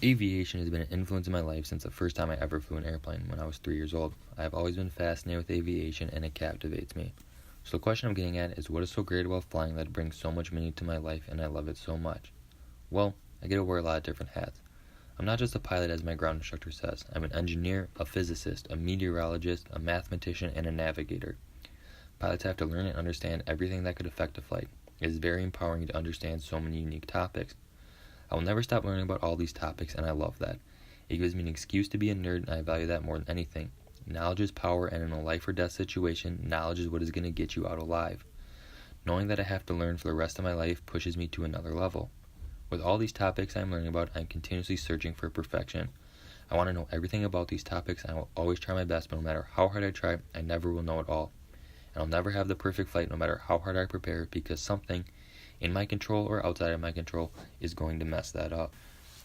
Aviation has been an influence in my life since the first time I ever flew an airplane when I was 3 years old. I have always been fascinated with aviation and it captivates me. So the question I'm getting at is what is so great about flying that it brings so much meaning to my life and I love it so much? Well, I get to wear a lot of different hats. I'm not just a pilot as my ground instructor says. I'm an engineer, a physicist, a meteorologist, a mathematician, and a navigator. Pilots have to learn and understand everything that could affect a flight. It is very empowering to understand so many unique topics. I will never stop learning about all these topics, and I love that. It gives me an excuse to be a nerd, and I value that more than anything. Knowledge is power, and in a life or death situation, knowledge is what is going to get you out alive. Knowing that I have to learn for the rest of my life pushes me to another level. With all these topics I am learning about, I am continuously searching for perfection. I want to know everything about these topics, and I will always try my best, but no matter how hard I try, I never will know it all. And I'll never have the perfect flight no matter how hard I prepare, because something, in my control or outside of my control, is going to mess that up.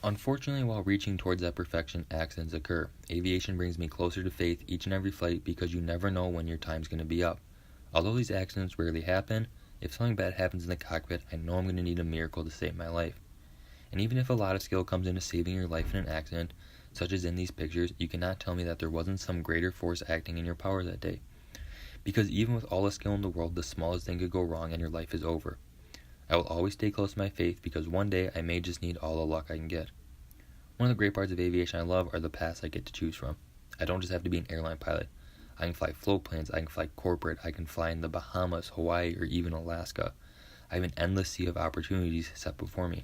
Unfortunately, while reaching towards that perfection, accidents occur. Aviation brings me closer to faith each and every flight because you never know when your time's going to be up. Although these accidents rarely happen, if something bad happens in the cockpit, I know I'm going to need a miracle to save my life. And even if a lot of skill comes into saving your life in an accident, such as in these pictures, you cannot tell me that there wasn't some greater force acting in your power that day. Because even with all the skill in the world, the smallest thing could go wrong and your life is over. I will always stay close to my faith because one day I may just need all the luck I can get. One of the great parts of aviation I love are the paths I get to choose from. I don't just have to be an airline pilot. I can fly float planes, I can fly corporate, I can fly in the Bahamas, Hawaii, or even Alaska. I have an endless sea of opportunities set before me.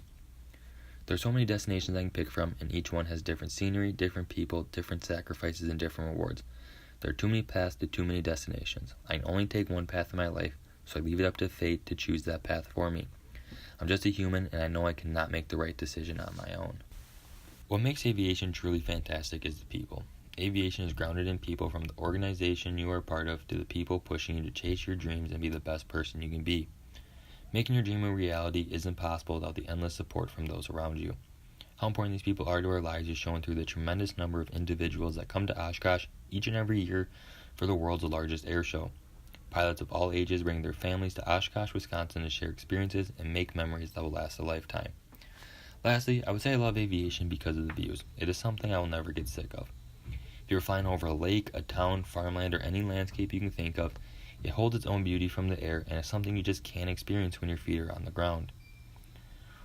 There are so many destinations I can pick from, and each one has different scenery, different people, different sacrifices, and different rewards. There are too many paths to too many destinations. I can only take one path in my life, so I leave it up to fate to choose that path for me. I'm just a human, and I know I cannot make the right decision on my own. What makes aviation truly fantastic is the people. Aviation is grounded in people, from the organization you are a part of to the people pushing you to chase your dreams and be the best person you can be. Making your dream a reality isn't possible without the endless support from those around you. How important these people are to our lives is shown through the tremendous number of individuals that come to Oshkosh each and every year for the world's largest air show. Pilots of all ages bring their families to Oshkosh, Wisconsin to share experiences and make memories that will last a lifetime. Lastly, I would say I love aviation because of the views. It is something I will never get sick of. If you're flying over a lake, a town, farmland, or any landscape you can think of, it holds its own beauty from the air and is something you just can't experience when your feet are on the ground.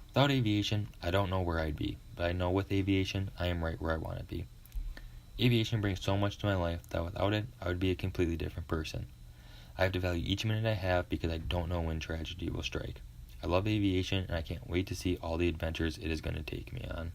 Without aviation, I don't know where I'd be, but I know with aviation, I am right where I want to be. Aviation brings so much to my life that without it, I would be a completely different person. I have to value each minute I have because I don't know when tragedy will strike. I love aviation and I can't wait to see all the adventures it is going to take me on.